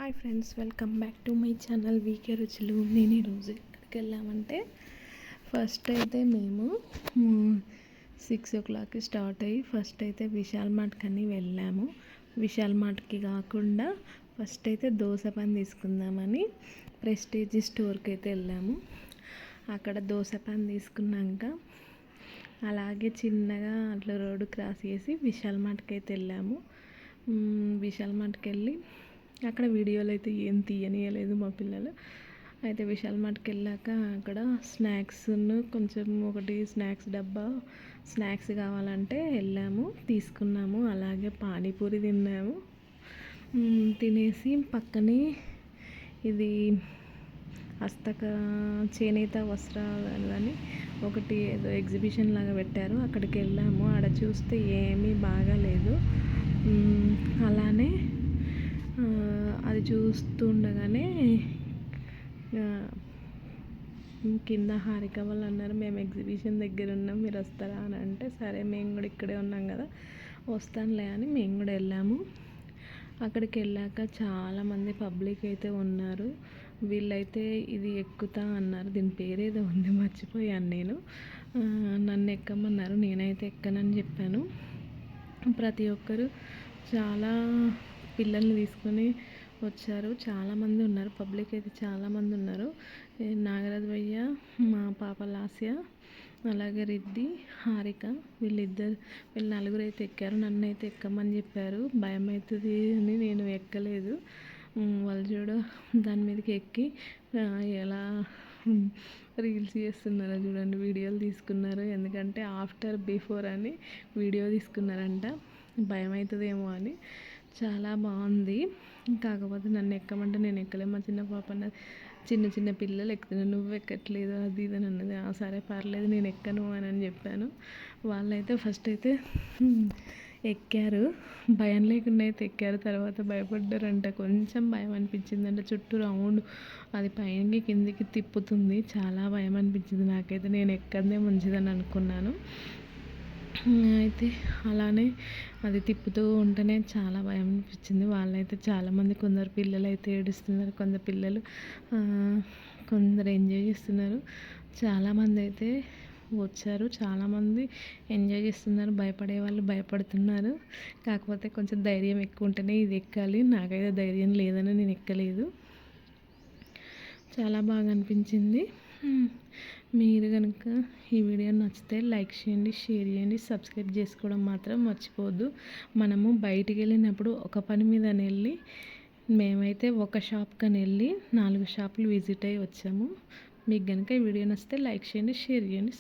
Hi friends, welcome back to my channel VK రుచులు. నేను ఈరోజు ఎక్కడికి వెళ్ళామంటే ఫస్ట్ అయితే మేము 6 o'clock స్టార్ట్ అయ్యి ఫస్ట్ అయితే విశాల్ మార్ట్కి అని వెళ్ళాము. విశాల్ మార్ట్కి కాకుండా ఫస్ట్ అయితే దోశ పాన్ తీసుకుందామని ప్రెస్టీజ్ స్టోర్కి అయితే వెళ్ళాము. అక్కడ దోశ పాన్ తీసుకున్నాక అలాగే చిన్నగా అట్లా రోడ్డు క్రాస్ చేసి విశాల్ మార్ట్కి అయితే వెళ్ళాము. విశాల్ మార్ట్కి వెళ్ళి అక్కడ వీడియోలు అయితే ఏం తీయనియలేదు మా పిల్లలు. అయితే విశాల్ మార్ట్కి వెళ్ళాక అక్కడ స్నాక్స్ను కొంచెం ఒకటి స్నాక్స్ డబ్బా స్నాక్స్ కావాలంటే వెళ్ళాము, తీసుకున్నాము. అలాగే పానీపూరి తిన్నాము. తినేసి పక్కనే ఇది చేనేత వస్త్రాలు అని ఒకటి ఏదో ఎగ్జిబిషన్ లాగా పెట్టారు. అక్కడికి వెళ్ళాము. ఆడ చూస్తే ఏమీ బాగాలేదు. అలానే అది చూస్తుండగానే కింద హారిక వాళ్ళు అన్నారు, మేము ఎగ్జిబిషన్ దగ్గర ఉన్నాం, మీరు వస్తారా అని అంటే, సరే మేము కూడా ఇక్కడే ఉన్నాం కదా వస్తానులే అని మేము కూడా వెళ్ళాము. అక్కడికి వెళ్ళాక చాలామంది పబ్లిక్ అయితే ఉన్నారు. వీళ్ళైతే ఇది ఎక్కుతా అన్నారు, దీని పేరేదో ఉంది మర్చిపోయాను నేను. నన్ను ఎక్కమన్నారు, నేనైతే ఎక్కనని చెప్పాను. ప్రతి ఒక్కరు చాలా పిల్లల్ని తీసుకొని వచ్చారు. చాలామంది ఉన్నారు, పబ్లిక్ అయితే చాలామంది ఉన్నారు. నాగరాజ్ భయ్య, మా పాప లాస్య, అలాగే రిద్ది, హారిక, వీళ్ళు నలుగురు అయితే ఎక్కారు. నన్ను అయితే ఎక్కమని చెప్పారు. భయం అవుతుంది అని నేను ఎక్కలేదు. వాళ్ళు దాని మీదకి ఎక్కి ఎలా రీల్స్ చేస్తున్నారో చూడండి, వీడియోలు తీసుకున్నారు. ఎందుకంటే ఆఫ్టర్ బిఫోర్ అని వీడియో తీసుకున్నారంట, భయం అవుతుందేమో అని. చాలా బాగుంది. కాకపోతే నన్ను ఎక్కమంటే నేను ఎక్కలే. మా చిన్న పాప చిన్న పిల్లలు ఎక్కుతున్నారు, నువ్వు ఎక్కట్లేదు అది ఇది అని అన్నది. సరే పర్లేదు నేను ఎక్కను అని చెప్పాను. వాళ్ళైతే ఫస్ట్ అయితే ఎక్కారు, భయం లేకుండా అయితే ఎక్కారు. తర్వాత భయపడ్డారంట, కొంచెం భయం అనిపించిందంట. చుట్టూ రౌండ్ అది పైకి కిందికి తిప్పుతుంది, చాలా భయం అనిపించింది నాకైతే. నేను ఎక్కదే మంచిదని అనుకున్నాను. అయితే అలానే అది తిప్పుతూ ఉంటేనే చాలా భయం అనిపించింది. వాళ్ళైతే చాలామంది, కొందరు పిల్లలు అయితే ఏడుస్తున్నారు, కొందరు ఎంజాయ్ చేస్తున్నారు. చాలామంది అయితే వచ్చారు, చాలామంది ఎంజాయ్ చేస్తున్నారు. భయపడే వాళ్ళు భయపడుతున్నారు. కాకపోతే కొంచెం ధైర్యం ఎక్కువ ఉంటేనే ఇది ఎక్కాలి. నాకైతే ధైర్యం లేదని నేను ఎక్కలేదు. చాలా బాగా అనిపించింది. మీరు కనుక ఈ వీడియో నచ్చితే లైక్ చేయండి, షేర్ చేయండి, సబ్స్క్రైబ్ చేసుకోవడం మాత్రం మర్చిపోవద్దు. మనము బయటికి వెళ్ళినప్పుడు ఒక పని మీద వెళ్ళి, మేమైతే ఒక షాప్కని వెళ్ళి 4 షాపులు విజిట్ అయ్యి వచ్చాము. మీకు కనుక ఈ వీడియో నచ్చితే లైక్ చేయండి, షేర్ చేయండి.